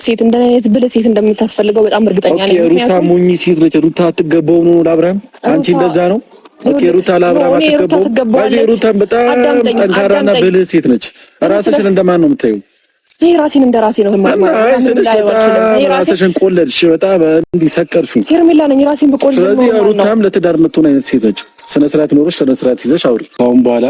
ሴት እንደኔት ብለ ሴት እንደምታስፈልገው በጣም እርግጠኛ ነኝ። ሩታ ሞኝ ሴት ነች። ሩታ አትገባው ነው ለአብርሃም። አንቺ እንደዛ ነው። ሩታ ለአብርሃም አትገባው። ሩታ በጣም ጠንካራና ብልህ ሴት ነች። ራስሽን እንደማን ነው የምታየው? ይሄ ራስሽን እንደራሴ ነው ራስሽን ቆለድሽ። በጣም እንዲሰከርሽ ሄርሜላ ነኝ። ራሴን በቆልድ ነው። ስለዚህ ሩታም ለትዳር የምትሆን አይነት ሴት ነች። ስነ ስርዓት ኖርሽ ስነ ስርዓት ይዘሽ አውሪ። አሁን በኋላ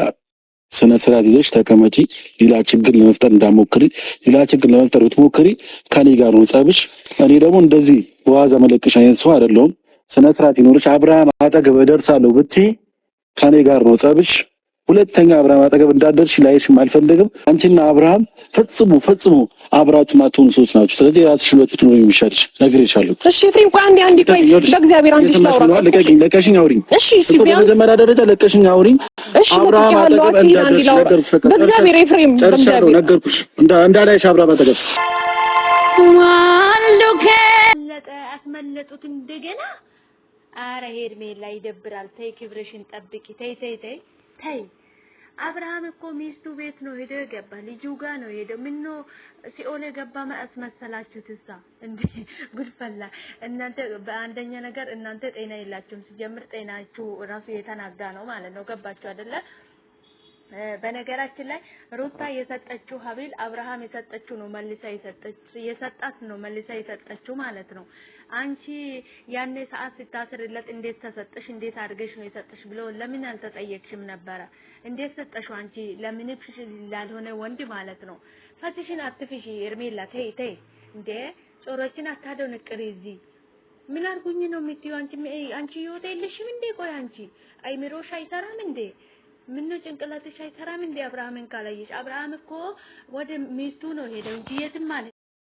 ስነ ስርዓት ይዘሽ ተቀመጪ። ሌላ ችግር ለመፍጠር እንዳትሞክሪ። ሌላ ችግር ለመፍጠር ብትሞክሪ ከኔ ጋር ነው ጸብሽ። እኔ ደግሞ እንደዚህ በዋዛ መለቅሽ አይነት ሰው አይደለሁም። ስነ ስርዓት ይኖርሽ። አብርሃም አጠገብ እደርሳለሁ ብትይ ከኔ ጋር ነው ጸብሽ። ሁለተኛ አብርሃም አጠገብ እንዳደርሽ ላይሽም አልፈልግም። አንቺና አብርሃም ፈጽሞ አብራችሁ ማትሆኑ ሰዎች ናችሁ። ስለዚህ ራስሽን ወጥቶ ነው የሚሻልሽ። ነግሬሻለሁ። እሺ ፍሬም ቆይ አንዴ ቆይ በእግዚአብሔር አንቺ ታውራ ለቀሽኝ አውሪኝ። እሺ ቢያንስ በመጀመሪያ ደረጃ ለቀሽኝ አውሪኝ። አብርሃም አጠገብ እንዳደርሽ በእግዚአብሔር ፍሬም በእግዚአብሔር ነገርኩሽ። እንዳላይሽ አብርሃም አጠገብ ማሉከ አስመለጡት እንደገና። አረ ሄርሜላ ይደብራል። ተይ ክብርሽን ጠብቂ። ተይ አብርሃም እኮ ሚስቱ ቤት ነው ሄዶ ገባ። ልጁ ጋር ነው ሄዶ ምነው ሲኦል ገባ ማስመሰላችሁት? እሳ እንዴ ጉድፈላ እናንተ። በአንደኛ ነገር እናንተ ጤና የላችሁም። ሲጀምር ጤናችሁ ራሱ የተናጋ ነው ማለት ነው። ገባችሁ አይደለ? በነገራችን ላይ ሩታ የሰጠችው ሀቢል አብርሃም የሰጠችው ነው መልሳ የሰጣት ነው መልሳ የሰጠችው ማለት ነው። አንቺ ያኔ ሰዓት ስታስርለት እንዴት ተሰጠሽ? እንዴት አድርገሽ ነው የሰጠሽ ብሎ ለምን አልተጠየቅሽም ነበረ? እንዴት ሰጠሽው አንቺ ለምን ፍሽ ላልሆነ ወንድ ማለት ነው። ፈትሽን አትፍሺ ሄርሜላ። ተይ እንዴ ጾሮችን አታደንቅሪ። እዚህ ምን አርጉኝ ነው የምትይው? አንቺ ይወጣ የለሽም እንዴ? ቆይ አንቺ አይምሮሽ አይሰራም እንዴ? ምነው ጭንቅላትሽ አይሰራም እንዴ? አብርሃምን ካላየሽ አብርሃም እኮ ወደ ሚስቱ ነው ሄደው እንጂ የትም ማለት